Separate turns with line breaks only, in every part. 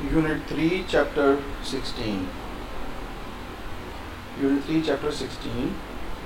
Unit 3, Chapter 16. Unit 3, Chapter 16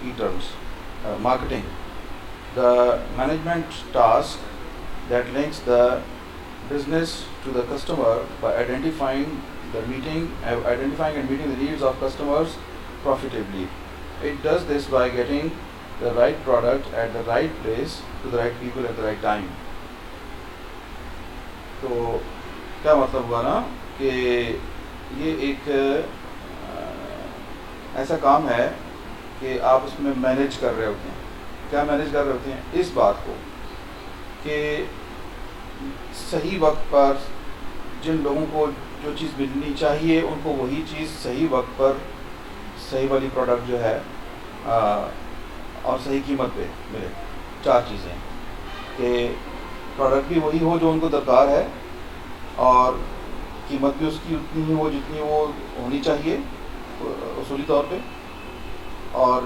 key terms. Marketing. The management task that links the business to the customer by identifying and meeting the needs of customers profitably. It does this by getting the right product at the right place to the right people at the right time. تو کیا مطلب ہوا نا کہ یہ ایک ایسا کام ہے کہ آپ اس میں مینیج کر رہے ہوتے ہیں. کیا مینیج کر رہے ہوتے ہیں؟ اس بات کو کہ صحیح وقت پر جن لوگوں کو جو چیز ملنی چاہیے ان کو وہی چیز صحیح وقت پر صحیح والی پروڈکٹ جو ہے اور صحیح قیمت پہ ملے. 4 چیزیں کہ پروڈکٹ بھی وہی ہو جو ان کو درکار ہے اور قیمت بھی اس کی اتنی ہی ہو جتنی وہ ہونی چاہیے اصولی طور پہ, اور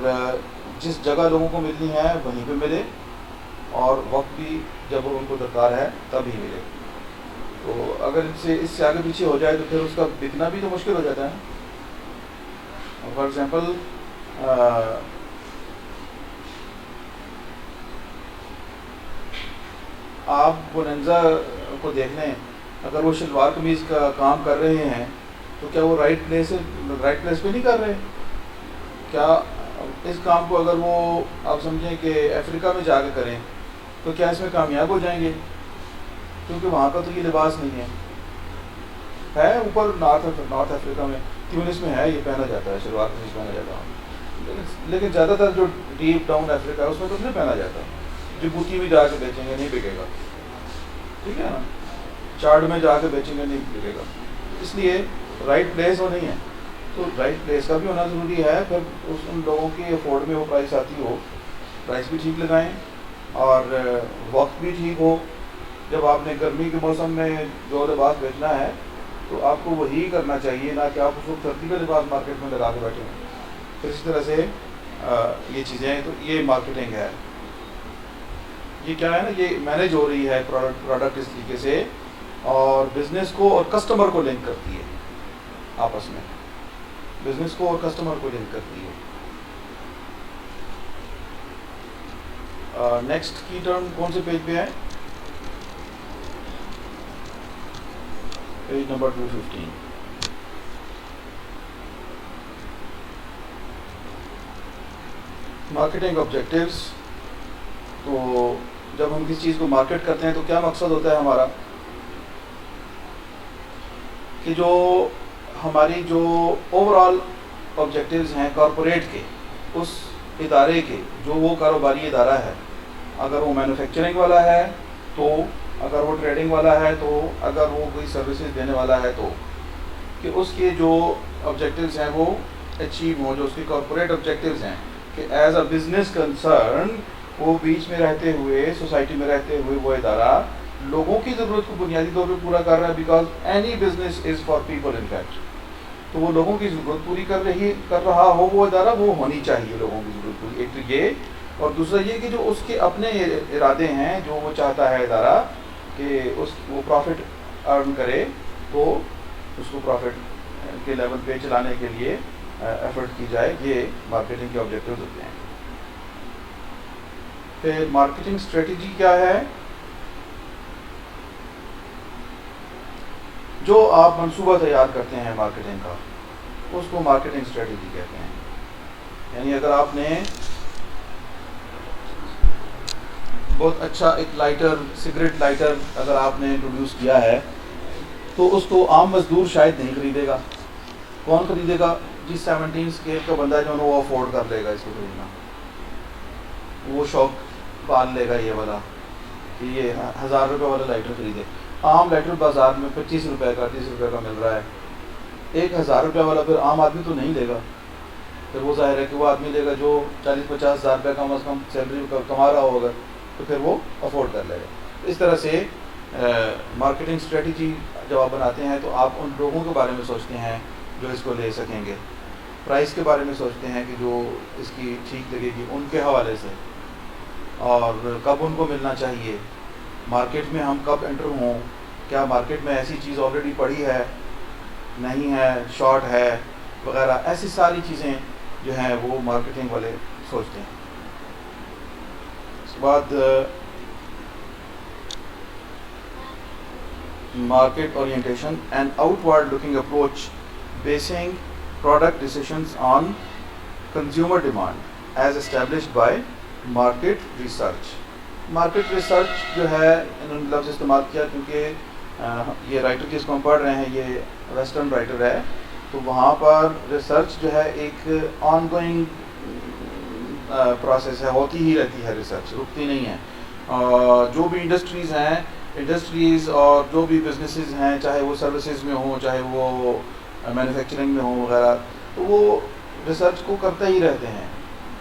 جس جگہ لوگوں کو ملنی ہے وہیں پہ ملے, اور وقت بھی جب ان کو درکار ہے تب ہی ملے. تو اگر اس سے آگے پیچھے ہو جائے تو پھر اس کا بکنا بھی تو مشکل ہو جاتا ہے. فار ایگزامپل آپ بوننزا کو دیکھ لیں, اگر وہ شلوار قمیض کا کام کر رہے ہیں تو کیا وہ رائٹ پلیس پہ نہیں کر رہے؟ کیا اس کام کو اگر وہ آپ سمجھیں کہ افریقہ میں جا کے کریں تو کیا اس میں کامیاب ہو جائیں گے؟ کیونکہ وہاں کا تو یہ لباس نہیں ہے اوپر نارتھ افریقہ میں تیونس میں ہے, یہ پہنا جاتا ہے, شلوار قمیض پہنا جاتا ہے, لیکن زیادہ تر جو ڈیپ ڈاؤن افریقہ ہے اس میں تو نہیں پہنا جاتا. جبوتی بھی جا کے بیچیں گے نہیں بکے گا, ٹھیک ہے نا, چاڈ میں جا کے بیچیں گے نہیں بکے گا. اس لیے رائٹ پلیس وہ نہیں ہے, تو رائٹ پلیس کا بھی ہونا ضروری ہے. پھر ان لوگوں کی افورڈ میں وہ پرائس آتی ہو, پرائس بھی ٹھیک لگائیں اور وقت بھی ٹھیک ہو. جب آپ نے گرمی کے موسم میں جو لباس بیچنا ہے تو آپ کو وہی کرنا چاہیے, نہ کہ آپ اس وقت سردی کا لباس مارکیٹ میں لگا کے بیٹھے ہیں. تو اس طرح سے یہ چیزیں, تو یہ مارکیٹنگ ہے. یہ کیا ہے نا, یہ مینیج ہو رہی ہے پروڈکٹ اس طریقے سے, اور بزنس کو اور کسٹمر کو لنک کرتی ہے آپس میں, بزنس کو اور کسٹمر کو لنک کرتی ہے. نیکسٹ کی ٹرم کون سے پیج پہ ہے؟ Page number 215. Marketing objectives. تو جب ہم کسی چیز کو مارکیٹ کرتے ہیں تو کیا مقصد ہوتا ہے ہمارا کہ جو ہماری جو اوور آل آبجیکٹیوز ہیں کارپوریٹ کے, اس ادارے کے, جو وہ کاروباری ادارہ ہے, اگر وہ مینوفیکچرنگ والا ہے تو, اگر وہ ٹریڈنگ والا ہے تو, اگر وہ کوئی سروسز دینے والا ہے تو, کہ اس کے جو آبجیکٹیوز ہیں وہ اچیو ہوں, جو اس کے کارپوریٹ آبجیکٹیوز ہیں, کہ ایز اے بزنس کنسرن وہ بیچ میں رہتے ہوئے, سوسائٹی میں رہتے ہوئے وہ ادارہ لوگوں کی ضرورت کو بنیادی طور پہ پورا کر رہا ہے. Because any business is for people in fact. تو وہ لوگوں کی ضرورت پوری کر رہا ہو وہ ادارہ, وہ ہونی چاہیے لوگوں کی ضرورت پوری. ایک تو یہ, اور دوسرا یہ کہ جو اس کے اپنے ارادے ہیں, جو وہ چاہتا ہے ادارہ کہ وہ پروفٹ ارن کرے, تو اس کو پروفٹ کے لیول پہ چلانے کے لیے ایفرٹ کی جائے. یہ مارکیٹنگ کے آبجیکٹیوز ہوتے ہیں. پھر مارکیٹنگ اسٹریٹجی کیا ہے؟ جو آپ منصوبہ تیار کرتے ہیں مارکیٹنگ کا, اس کو مارکیٹنگ اسٹریٹجی کہتے ہیں. یعنی اگر آپ نے بہت اچھا ایک لائٹر, سگریٹ لائٹر اگر آپ نے انٹروڈیوس کیا ہے, تو اس کو عام مزدور شاید نہیں خریدے گا. کون خریدے گا؟ جی 17 اسکیل کا بندہ ہے جو وہ افورڈ کر لے گا اس کو خریدنا. وہ شوق پال لے گا یہ والا کہ یہ 1000 روپے والا لائٹر خریدے. عام لائٹر بازار میں 25 روپے کا 30 روپے کا مل رہا ہے. 1000 روپے والا پھر عام آدمی تو نہیں لے گا. پھر وہ ظاہر ہے کہ وہ آدمی لے گا جو 40-50 ہزار روپے کم از کم سیلری کما رہا ہوگا, تو پھر وہ افورڈ کر لے گا. اس طرح سے مارکیٹنگ اسٹریٹجی جب آپ بناتے ہیں تو آپ ان لوگوں کے بارے میں سوچتے ہیں جو اس کو لے سکیں گے. پرائس کے بارے میں سوچتے ہیں کہ جو اس کی ٹھیک لگے گی ان کے حوالے سے, اور کب ان کو ملنا چاہیے, مارکیٹ میں ہم کب انٹر ہوں, کیا مارکیٹ میں ایسی چیز آلریڈی پڑی ہے, نہیں ہے, شارٹ ہے وغیرہ, ایسی ساری چیزیں جو ہیں وہ مارکیٹنگ والے سوچتے ہیں. اس کے بعد market orientation, an outward looking approach basing product decisions on consumer demand as established by market research. market research جو ہے انہوں نے لفظ استعمال کیا کیونکہ یہ رائٹر جس کو ہم پڑھ رہے ہیں یہ ویسٹرن رائٹر ہے, تو وہاں پر ریسرچ جو ہے ایک آن گوئنگ پروسیس ہے, ہوتی ہی رہتی ہے, ریسرچ رکتی نہیں ہے. جو بھی انڈسٹریز اور جو بھی بزنسز ہیں, چاہے وہ سروسز میں ہوں, چاہے وہ مینوفیکچرنگ میں ہوں وغیرہ, تو وہ ریسرچ کو کرتے ہی رہتے ہیں.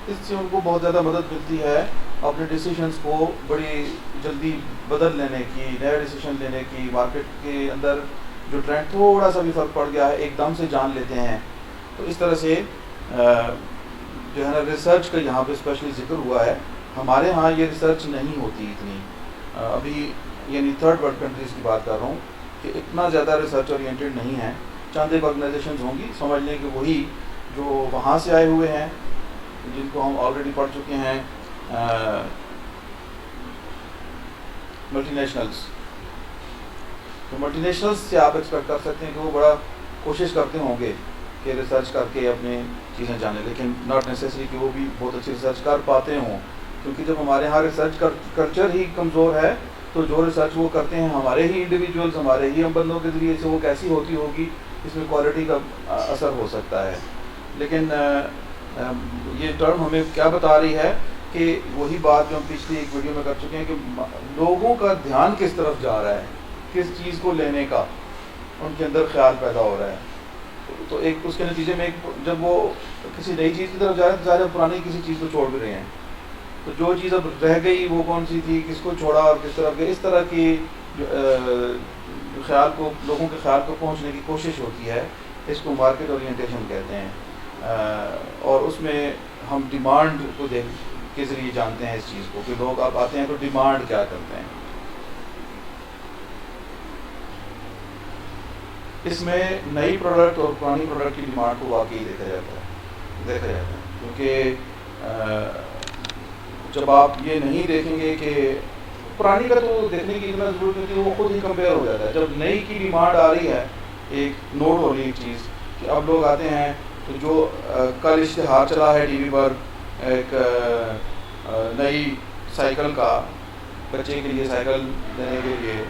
اس سے ان کو بہت زیادہ مدد ملتی ہے اپنے ڈیسیشنز کو بڑی جلدی بدل لینے کی, نئے ڈیسیشن لینے کی. مارکیٹ کے اندر جو ٹرینڈ تھوڑا سا بھی فرق پڑ گیا ہے ایک دم سے جان لیتے ہیں. تو اس طرح سے جو ہے نا ریسرچ کا یہاں پہ اسپیشلی ذکر ہوا ہے. ہمارے ہاں یہ ریسرچ نہیں ہوتی اتنی, ابھی یعنی تھرڈ ورلڈ کنٹریز کی بات کر رہا ہوں کہ اتنا زیادہ ریسرچ اورینٹیڈ نہیں ہے. چند ایک آرگنائزیشنز ہوں گی, سمجھ لیں کہ وہی جو وہاں سے آئے ہوئے ہیں جن کو ہم آلریڈی پڑھ چکے ہیں, ملٹی نیشنلز. تو ملٹی نیشنلز سے آپ ایکسپیکٹ کر سکتے ہیں کہ وہ بڑا کوشش کرتے ہوں گے کہ ریسرچ کر کے اپنے چیزیں جانیں, لیکن ناٹ نیسیسری کہ وہ بھی بہت اچھی ریسرچ کر پاتے ہوں, کیونکہ جب ہمارے ہاں ریسرچ کلچر ہی کمزور ہے تو جو ریسرچ وہ کرتے ہیں ہمارے ہی انڈیویجولز, ہمارے ہی ہم بندوں کے ذریعے سے, وہ کیسی ہوتی ہوگی, اس میں کوالٹی کا اثر ہو سکتا ہے. لیکن یہ ٹرم ہمیں کیا بتا رہی ہے کہ وہی بات جو ہم پچھلی ایک ویڈیو میں کر چکے ہیں کہ لوگوں کا دھیان کس طرف جا رہا ہے, کس چیز کو لینے کا ان کے اندر خیال پیدا ہو رہا ہے. تو ایک اس کے نتیجے میں جب وہ کسی نئی چیز کی طرف جا رہے ہیں تو ظاہر پرانی کسی چیز کو چھوڑ بھی رہے ہیں. تو جو چیز اب رہ گئی وہ کون سی تھی, کس کو چھوڑا اور کس طرف گئی, اس طرح کی خیال کو, لوگوں کے خیال کو پہنچنے کی کوشش ہوتی ہے. اس کو مارکیٹ اورینٹیشن کہتے ہیں. اور اس میں ہم ڈیمانڈ کو کے ذریعے جانتے ہیں اس چیز کو کہ لوگ اب آتے ہیں تو ڈیمانڈ کیا کرتے ہیں. اس میں نئی پروڈکٹ اور پرانی پروڈکٹ کی ڈیمانڈ کو واقعی دیکھا جاتا ہے کیونکہ جب آپ یہ نہیں دیکھیں گے کہ پرانی کا تو دیکھنے کی اتنا ضرورت نہیں ہوتی, وہ خود ہی کمپیئر ہو جاتا ہے. جب نئی کی ڈیمانڈ آ رہی ہے, ایک نوٹ ہو رہی ہے چیز کہ اب لوگ آتے ہیں, تو جو کل اشتہار چلا ہے ٹی وی پر ایک نئی سائیکل کا, بچے کے لیے سائیکل دینے کے لیے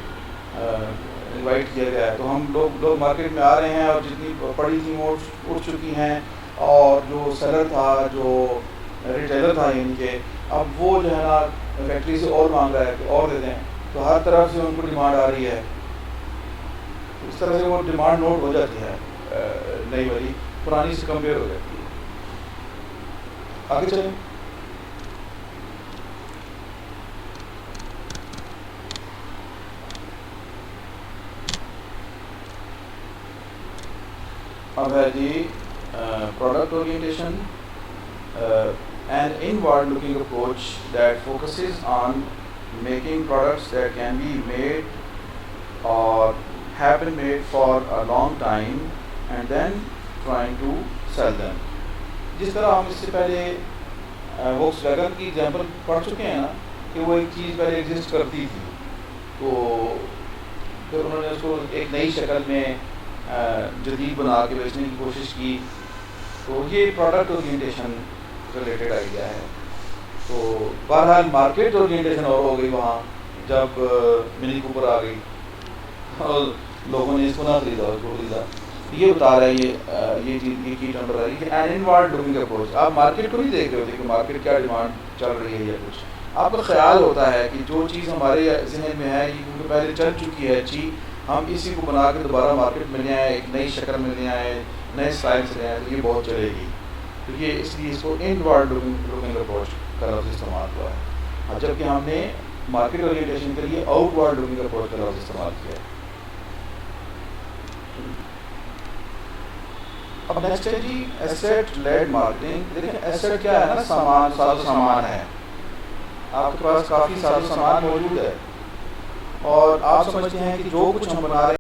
انوائٹ کیا گیا ہے, تو ہم لوگ مارکیٹ میں آ رہے ہیں اور جتنی پڑی تھیں وہ اٹھ چکی ہیں, اور جو سیلر تھا, جو ریٹیلر تھا, یعنی کہ اب وہ جو ہے نا فیکٹری سے اور مانگ رہا ہے کہ اور دے دیں, تو ہر طرف سے ان کو ڈیمانڈ آ رہی ہے. اس طرح سے وہ ڈیمانڈ نوٹ ہو جاتی ہے, نئی والی پرانی سے کمپیئر ہو جاتی ہے. آگے چلیں. اب ہے جی product orientation, an inward looking approach that focuses on making products that can be made or have been made for a long time and then trying to sell them. جس طرح ہم اس سے پہلے ووکس ویگن کی example پڑھ چکے ہیں نا کہ وہ ایک چیز پہلے ایگزسٹ کرتی تھی, تو پھر انہوں نے اس کو ایک نئی شکل میں جدید بنا کے بیچنے کی کوشش کی. تو یہ پروڈکٹ اورینٹیشن ریلیٹڈ آئیڈیا ہے. تو بہرحال مارکیٹ اورینٹیشن اور ہو گئی وہاں جب منی کوپر آ گئی اور لوگوں نے اس کو نہ خریدا, اس کو خریدا. یہ بتا رہا ہے یہ چیز, یہ کی ٹرم بتا رہی ہے کہ این انوارڈ لوکنگ اپروچ. آپ مارکیٹ کو نہیں دیکھ رہے ہوتے کہ مارکیٹ کیا ڈیمانڈ چل رہی ہے یا کچھ, آپ کا خیال ہوتا ہے کہ جو چیز ہمارے ذہن میں ہے یہ کیونکہ پہلے چل چکی ہے اچھی, ہم اسی کو بنا کے دوبارہ مارکیٹ میں لے آئیں, ایک نئی شکل میں لے آئیں, نئے اسٹائل سے لے آئیں, تو یہ بہت چلے گی. تو یہ اس لیے اس کو انورڈ لوکنگ اپروچ کا لفظ استعمال ہوا ہے, جبکہ ہم نے مارکیٹ اورینٹیشن کے لیے آؤٹ ورڈ لوکنگ اپروچ کا لفظ استعمال کیا ہے. اب نیکسٹ ہے جی ایسیٹ لیڈ مارکیٹنگ. دیکھیں ایسیٹ کیا ہے نا, سامان, ساز و سامان ہے. آپ کے پاس کافی ساز و سامان موجود ہے, اور آپ سمجھتے ہیں کہ جو کچھ ہم بنا رہے ہیں